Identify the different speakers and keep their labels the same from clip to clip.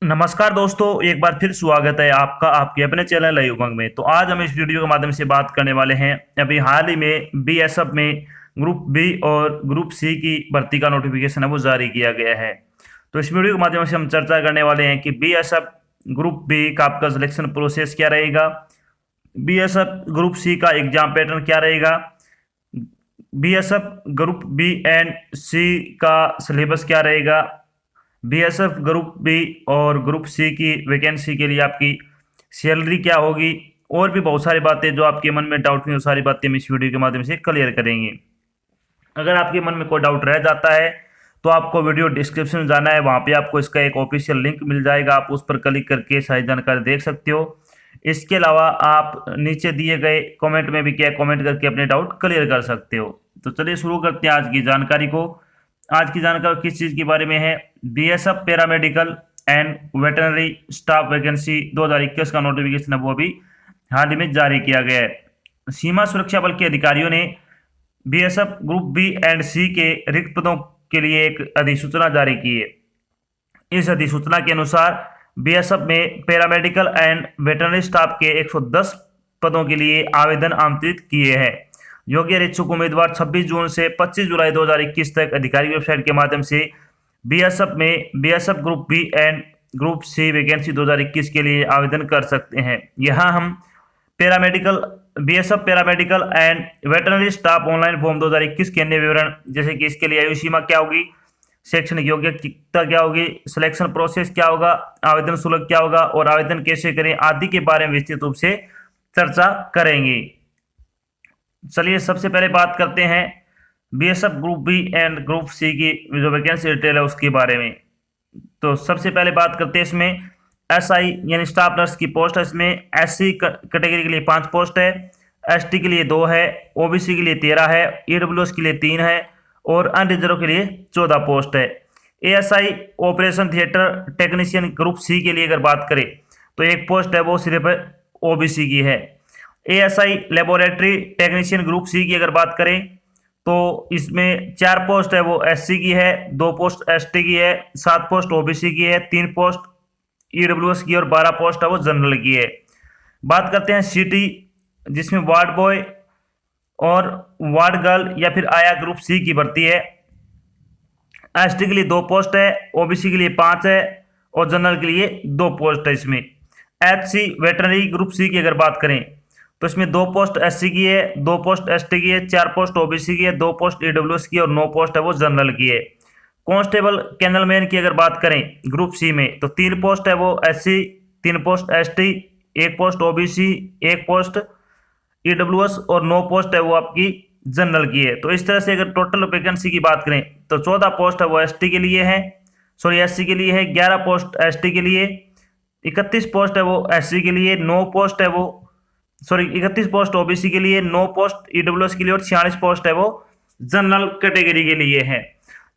Speaker 1: नमस्कार दोस्तों, एक बार फिर स्वागत है आपका आपके अपने चैनल लाइव उमंग में। तो आज हम इस वीडियो के माध्यम से बात करने वाले हैं अभी हाल ही में बीएसएफ में ग्रुप बी और ग्रुप सी की भर्ती का नोटिफिकेशन है वो जारी किया गया है। तो इस वीडियो के माध्यम से हम चर्चा करने वाले हैं कि बीएसएफ ग्रुप बी का आपका सिलेक्शन प्रोसेस क्या रहेगा, बीएसएफ ग्रुप सी का एग्जाम पैटर्न क्या रहेगा, बीएसएफ ग्रुप बी एंड सी का सिलेबस क्या रहेगा, बीएसएफ ग्रुप बी और ग्रुप सी की वैकेंसी के लिए आपकी सैलरी क्या होगी, और भी बहुत सारी बातें जो आपके मन में डाउट में वो सारी बातें हम इस वीडियो के माध्यम से क्लियर करेंगे। अगर आपके मन में कोई डाउट रह जाता है तो आपको वीडियो डिस्क्रिप्शन में जाना है, वहाँ पे आपको इसका एक ऑफिशियल लिंक मिल जाएगा, आप उस पर क्लिक करके सारी जानकारी देख सकते हो। इसके अलावा आप नीचे दिए गए कमेंट में भी क्या कमेंट करके अपने डाउट क्लियर कर सकते हो। तो चलिए शुरू करते हैं आज की जानकारी को। आज की जानकारी किस चीज़ के बारे में है? BSF paramedical and veterinary staff vacancy 2021 का नोटिफिकेशन है वो अभी हाल ही में जारी किया गया है। सीमा सुरक्षा बल के अधिकारियों ने बीएसएफ ग्रुप बी एंड सी के रिक्त पदों के लिए एक अधिसूचना जारी की है। इस अधिसूचना के अनुसार बीएसएफ में पैरामेडिकल एंड वेटरनरी स्टाफ के 110 पदों के लिए आवेदन आमंत्रित किए हैं। योग्य इच्छुक उम्मीदवार 26 जून से 25 जुलाई 2021 तक आधिकारिक वेबसाइट के माध्यम से बीएसएफ में BSF group B and group C vacancy 2021 के लिए आवेदन कर सकते हैं। यहाँ हम paramedical BSF paramedical and veterinary staff online form 2021 के अन्य विवरण, जैसे कि इसके लिए आयु सीमा क्या होगी, शैक्षणिक योग्यता क्या होगी, सिलेक्शन प्रोसेस क्या होगा, आवेदन शुल्क क्या होगा और आवेदन कैसे करें आदि के बारे में विस्तृत रूप से चर्चा करेंगे। चलिए सबसे पहले बात करते हैं BSF group B and group C की जो वैकेंसी डिटेल है उसके बारे में। तो सबसे पहले बात करते हैं इसमें एसआई यानी स्टाफ नर्स की पोस्ट है। इसमें एससी कैटेगरी के लिए 5 पोस्ट है, एसटी के लिए 2 है, ओबीसी के लिए 13 है, ईडब्ल्यूएस के लिए 3 है और अनरिजर्व के लिए 14 पोस्ट है। ASI operation theatre technician group C के लिए अगर बात करें तो 1 पोस्ट है वो सिर्फ ओबीसी की है। ASI laboratory technician group C की अगर बात करें तो इसमें 4 पोस्ट है वो एससी की है, 2 पोस्ट एसटी की है, 7 पोस्ट ओबीसी की है, 3 पोस्ट ईडब्ल्यूएस की और 12 पोस्ट है वो जनरल की है। बात करते हैं सिटी, जिसमें वार्ड बॉय और वार्ड गर्ल या फिर आया ग्रुप सी की भर्ती है। एसटी के लिए 2 पोस्ट है, ओबीसी के लिए 5 है और जनरल के लिए 2 पोस्ट है। इसमें एचसी वेटरनरी ग्रुप सी की अगर बात करें तो इसमें 2 पोस्ट एससी की है, 2 पोस्ट एसटी की है, 4 पोस्ट ओबीसी की है, 2 पोस्ट ईडब्ल्यूएस की और 9 पोस्ट है वो जनरल की है। कांस्टेबल कैनलमैन की अगर बात करें ग्रुप सी में तो 3 पोस्ट है वो SC, 3 post ST, 1 post OBC, 1 post EWS और 9 पोस्ट है वो आपकी जनरल की है। तो इस तरह से अगर टोटल वैकेंसी की बात करें तो 14 पोस्ट है वो एसटी के लिए है, सॉरी एससी के लिए है, 11 पोस्ट एसटी के लिए, 31 पोस्ट है वो एससी के लिए, 9 पोस्ट है वो 31 पोस्ट ओबीसी के लिए, 9 पोस्ट ईडब्ल्यूएस के लिए और 46 पोस्ट है वो जनरल कैटेगरी के लिए है।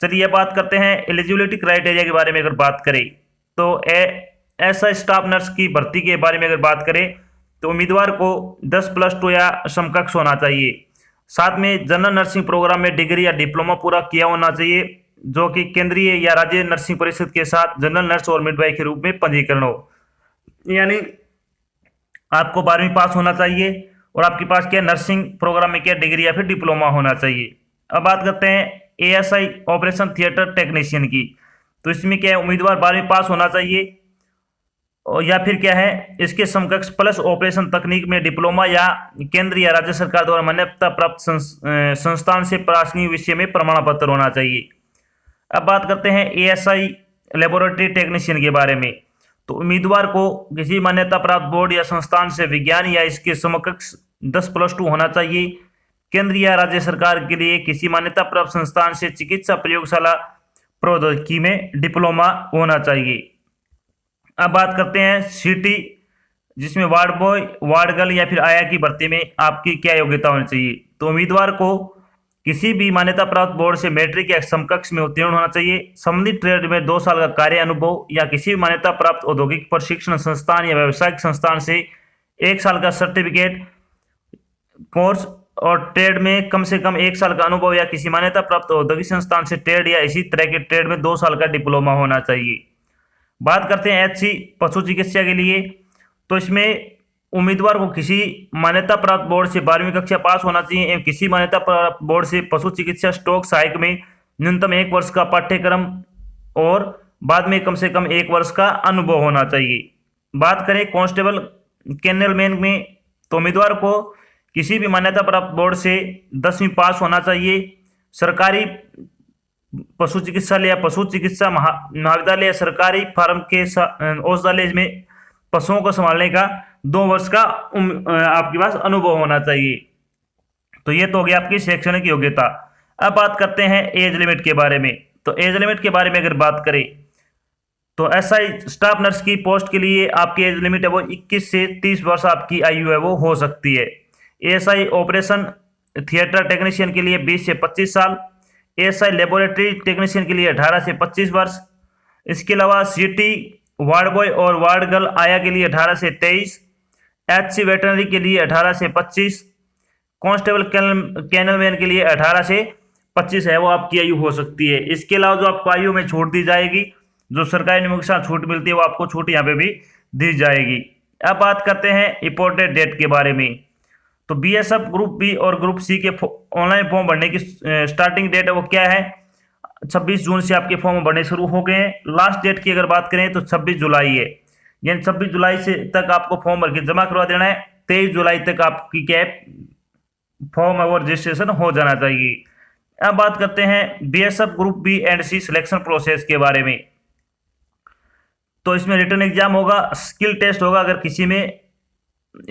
Speaker 1: चलिए बात करते हैं एलिजिबिलिटी क्राइटेरिया के बारे में। अगर बात करें तो ऐसा स्टाफ नर्स की भर्ती के बारे में अगर बात करें तो उम्मीदवार को 10+2 या समकक्ष होना चाहिए। साथ में जनरल नर्सिंग प्रोग्राम में डिग्री या डिप्लोमा पूरा किया होना चाहिए, जो कि केंद्रीय या राज्य नर्सिंग परिषद के साथ जनरल नर्स और मिडवाइफ के रूप में पंजीकरण हो। यानी आपको 12वीं पास होना चाहिए और आपके पास क्या नर्सिंग प्रोग्राम में क्या डिग्री या फिर डिप्लोमा होना चाहिए। अब बात करते हैं एएसआई ऑपरेशन थिएटर टेक्नीशियन की। तो इसमें क्या है, उम्मीदवार 12वीं पास होना चाहिए और या फिर क्या है इसके समकक्ष प्लस ऑपरेशन तकनीक में डिप्लोमा या केंद्र या राज्य सरकार द्वारा मान्यता प्राप्त संस्थान से प्रासंगिक विषय में प्रमाण पत्र होना चाहिए। अब बात करते हैं एएसआई लेबोरेटरी टेक्नीशियन के बारे में। तो उम्मीदवार को किसी मान्यता प्राप्त बोर्ड या संस्थान से विज्ञान या इसके समकक्ष 10+2 होना चाहिए। केंद्र या राज्य सरकार के लिए किसी मान्यता प्राप्त संस्थान से चिकित्सा प्रयोगशाला प्रौद्योगिकी में डिप्लोमा होना चाहिए। अब बात करते हैं सिटी, जिसमें वार्ड बॉय, वार्ड गर्ल या फिर आया की भर्ती में आपकी क्या योग्यता होनी चाहिए। तो उम्मीदवार को किसी भी मान्यता प्राप्त बोर्ड से मैट्रिक या समकक्ष में उत्तीर्ण होना चाहिए। संबंधित ट्रेड में 2 साल का कार्य अनुभव या किसी भी मान्यता प्राप्त औद्योगिक प्रशिक्षण संस्थान या व्यावसायिक संस्थान से 1 साल का सर्टिफिकेट कोर्स और ट्रेड में कम से कम 1 साल का अनुभव या किसी मान्यता प्राप्त औद्योगिक संस्थान से ट्रेड या इसी तरह के ट्रेड में 2 साल का डिप्लोमा होना चाहिए। बात करते हैं HC पशु चिकित्सा के लिए, तो इसमें उम्मीदवार को किसी मान्यता प्राप्त बोर्ड से 12वीं कक्षा पास होना चाहिए एवं किसी मान्यता प्राप्त बोर्ड से पशु चिकित्सा स्टॉक सहायक में न्यूनतम 1 वर्ष का पाठ्यक्रम और बाद में कम से कम 1 वर्ष का अनुभव होना चाहिए। बात करें कांस्टेबल कैनल मैन में, तो उम्मीदवार को किसी भी मान्यता प्राप्त बोर्ड से 10वीं पास होना चाहिए। सरकारी पशु चिकित्सालय या पशु चिकित्सा महाविद्यालय या सरकारी फार्म के औषधालय में पशुओं को संभालने का 2 वर्ष का आपके पास अनुभव होना चाहिए। तो ये तो हो गया आपकी शैक्षणिक योग्यता। अब बात करते हैं एज लिमिट के बारे में। तो एज लिमिट के बारे में अगर बात करें तो SI स्टाफ नर्स की पोस्ट के लिए आपकी एज लिमिट है वो 21 से 30 वर्ष आपकी आयु है वो हो सकती है। ASI ऑपरेशन थिएटर टेक्नीशियन के लिए 20 से 25 साल, ASI लेबोरेटरी टेक्नीशियन के लिए 18 से 25 वर्ष। इसके अलावा CT वार्ड बॉय और वार्ड गर्ल आया के लिए 18 से 23, HC वेटरनरी के लिए 18 से 25, कांस्टेबल कैनल मैन के लिए 18 से 25 है वो आपकी आयु हो सकती है। इसके अलावा जो आपको आयु में छूट दी जाएगी, जो सरकारी नियमों के साथ छूट मिलती है वो आपको छूट यहाँ पे भी दी जाएगी। अब बात करते हैं इंपॉर्टेंट डेट के बारे में। तो BSF ग्रुप बी और ग्रुप सी के ऑनलाइन फॉर्म भरने की स्टार्टिंग डेट है वो क्या है, 26 जून से आपके फॉर्म भरने शुरू हो गए हैं। लास्ट डेट की अगर बात करें तो 26 जुलाई है, यानी 26 जुलाई से तक आपको फॉर्म भर के जमा करवा देना है। 23 जुलाई तक आपकी क्या फॉर्म और रजिस्ट्रेशन हो जाना चाहिए। अब बात करते हैं BSF group B and C selection process के बारे में। तो इसमें रिटन एग्जाम होगा, स्किल टेस्ट होगा, अगर किसी में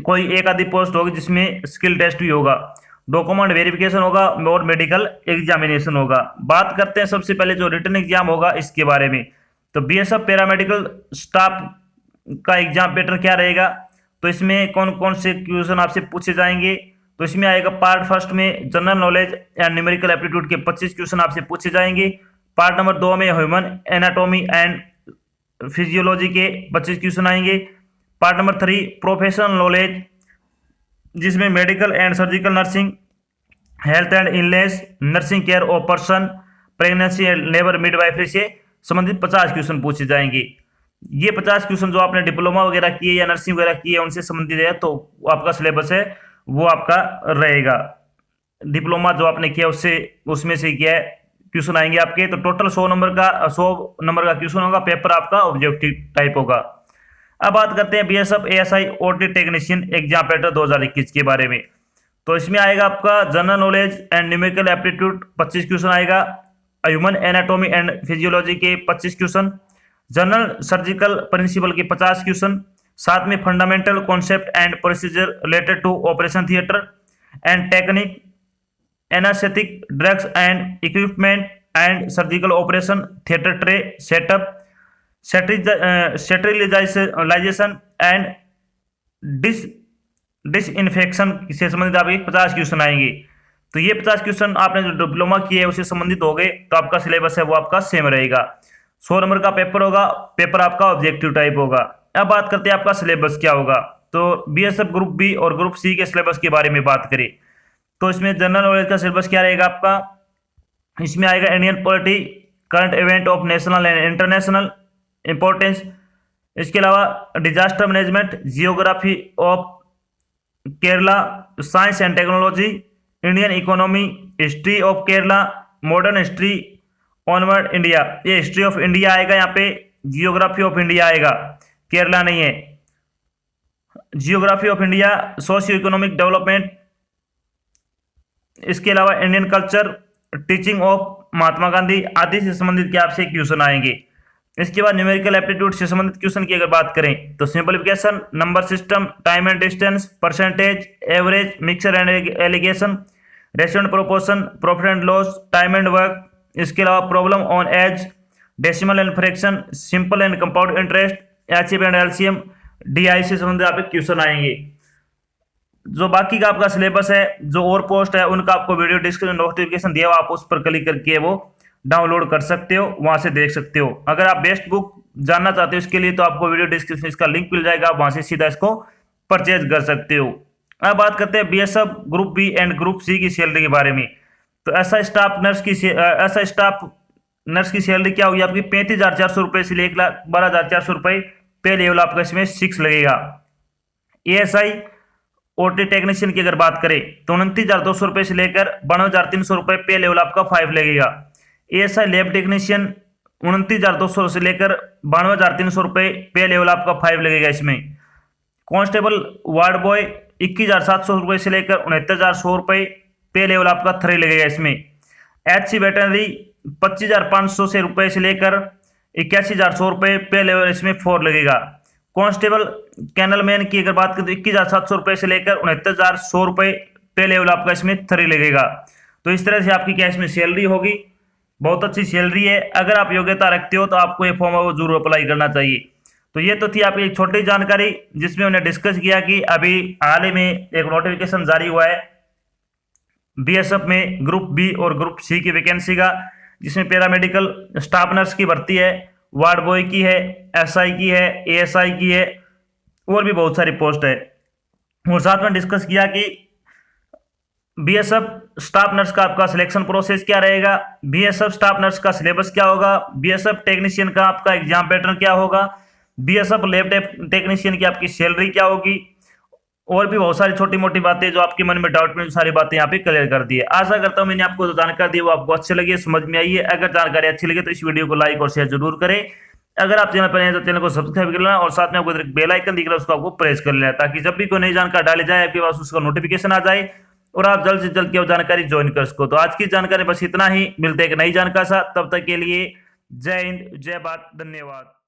Speaker 1: कोई एक आधी पोस्ट होगी जिसमें स्किल टेस्ट भी होगा, डॉक्यूमेंट वेरिफिकेशन होगा और मेडिकल एग्जामिनेशन होगा। बात करते हैं सबसे पहले जो रिटन एग्जाम होगा इसके बारे में। तो BSF पैरामेडिकल स्टाफ का एग्जाम पैटर्न क्या रहेगा, तो इसमें कौन कौन से क्वेश्चन आपसे पूछे जाएंगे। तो इसमें आएगा पार्ट फर्स्ट में general knowledge and numerical aptitude के 25 क्वेश्चन आपसे पूछे जाएंगे। पार्ट नंबर 2 में ह्यूमन एनाटॉमी एंड फिजियोलॉजी के 25 क्वेश्चन आएंगे। पार्ट नंबर 3 प्रोफेशनल नॉलेज, जिसमें medical and surgical nursing, health and illness, nursing care of person, pregnancy and labour midwifery से संबंधित 50 क्वेश्चन पूछे जाएंगे। ये 50 क्वेश्चन जो आपने डिप्लोमा वगैरह किए या नर्सिंग वगैरह किए उनसे संबंधित है, तो आपका सिलेबस है वो आपका रहेगा। डिप्लोमा जो आपने किया उसमें से क्या है क्वेश्चन आएंगे आपके। तो टोटल 100 नंबर का क्वेश्चन होगा, पेपर आपका ऑब्जेक्टिव टाइप होगा। अब बात करते हैं BSF ASI OT technician exam pattern 2021 के बारे में। तो इसमें आएगा आपका general knowledge and numerical aptitude 25 question आएगा, ह्यूमन एनाटॉमी एंड फिजियोलॉजी के 25 क्वेश्चन, जनरल सर्जिकल प्रिंसिपल के 50 क्वेश्चन, साथ में fundamental concept and procedure related to operation theatre and technique, anaesthetic drugs and equipment and surgical operation theatre tray setup, sterilisation and disinfection से संबंधित आपके 50 question आएंगे। तो ये 50 क्वेश्चन आपने जो डिप्लोमा किए है उससे संबंधित हो गए, तो आपका सिलेबस है वो आपका सेम रहेगा। 100 नंबर का पेपर होगा, पेपर आपका ऑब्जेक्टिव टाइप होगा। अब बात करते हैं आपका सिलेबस क्या होगा। तो BSF ग्रुप बी और ग्रुप सी के सिलेबस के बारे में बात करें तो इसमें जनरल नॉलेज का सिलेबस क्या रहेगा आपका। इसमें आएगा Indian polity, current event of national and international importance. इसके अलावा disaster management, geography of Kerala, science and technology, Indian economy, history of Kerala, modern history, onward India. ये हिस्ट्री ऑफ इंडिया आएगा, यहाँ पे जियोग्राफी ऑफ इंडिया आएगा, केरला नहीं है। Geography of India, socio economic development. इसके अलावा Indian culture, teaching of Mahatma Gandhi आदि से संबंधित क्या आपसे क्वेश्चन आएंगे। इसके बाद न्यूमेरिकल एप्टीट्यूड से संबंधित क्वेश्चन की अगर बात करें तो simplification, number system, time and distance, percentage, average, mixture and alligation, ratio and proportion, profit and loss, time and work. इसके अलावा problem on age, decimal and fraction, simple and compound interest, HCF and LCM, DI से संबंधित आपके question आएंगे। जो बाकी का आपका सिलेबस है, जो और पोस्ट है, उनका आपको वीडियो डिस्क्रिप्शन नोटिफिकेशन दिया हुआ, आप उस पर क्लिक करके वो डाउनलोड कर सकते हो, वहां से देख सकते हो। अगर आप बेस्ट बुक जानना चाहते हो इसके लिए तो आपको वीडियो डिस्क्रिप्शन इसका लिंक मिल जाएगा, आप वहां से सीधा इसको परचेज कर सकते हो। अब बात करते हैं BSF group B and group C की सैलरी के बारे में। तो ऐसा स्टाफ नर्स की सैलरी क्या होगी आपकी 35,400 रुपये से 1,12,400 रुपये पे लेवल आपका इसमें 6 लगेगा। एएसआई ओटी टेक्नीशियन की अगर बात करें तो 29,200 रुपये से लेकर 92,300 रुपये पे लेवल आपका 5 लगेगा। एएसआई लैब टेक्नीशियन 29,200 से लेकर 92,300 रुपये पे लेवल आपका 5 लगेगा इसमें। कांस्टेबल वार्ड बॉय 21,700 रुपये से लेकर 69,100 रुपये पे लेवल आपका 3 लगेगा इसमें। एचसी वेटनरी 25,500 से रुपये से लेकर 81,100 रुपये पे लेवल इसमें 4 लगेगा। कांस्टेबल कैनलमैन की अगर बात करें तो 21,700 रुपये से लेकर 69,100 रुपये पे लेवल आपका इसमें 3 लगेगा। तो इस तरह से आपकी क्या इसमें सैलरी होगी, बहुत अच्छी सैलरी है। अगर आप योग्यता रखते हो तो आपको ये फॉर्म वो जरूर अप्लाई करना चाहिए। तो ये तो थी आपकी एक छोटी जानकारी जिसमें उन्हें डिस्कस किया कि अभी हाल ही में एक नोटिफिकेशन जारी हुआ है बीएसएफ में ग्रुप बी और ग्रुप सी की वैकेंसी का, जिसमें पैरामेडिकल स्टाफ नर्स की भर्ती है, वार्ड बॉय की है, एसआई की है, एएसआई की है, और भी बहुत सारी पोस्ट है। और साथ में डिस्कस किया कि बीएसएफ स्टाफ नर्स का आपका सिलेक्शन प्रोसेस क्या रहेगा, बीएसएफ स्टाफ नर्स का सिलेबस क्या होगा, बीएसएफ टेक्नीशियन का आपका एग्जाम पैटर्न क्या होगा, बीएसएफ लैब टेक्नीशियन की आपकी सैलरी क्या होगी, और भी बहुत सारी छोटी मोटी बातें जो आपके मन में डाउट में सारी बातें यहाँ पे क्लियर कर दी है। आशा करता हूँ मैंने आपको जो जानकारी दी वो आपको अच्छी लगी, समझ में आई है। अगर जानकारी अच्छी लगी तो इस वीडियो को लाइक और शेयर जरूर करें। अगर आप चैनल पर नए हैं तो चैनल को सब्सक्राइब कर लेना और साथ में आपको बेल आइकन दिख रहा है उसको आपको प्रेस कर लेना, ताकि जब भी कोई नई जानकारी डाली जाए आपके पास उसका नोटिफिकेशन आ जाए और आप जल्द से जल्द की जानकारी ज्वाइन कर सको। तो आज की जानकारी बस इतना ही, मिलते हैं एक नई जानकारी साथ, तब तक के लिए जय हिंद, जय भारत, धन्यवाद।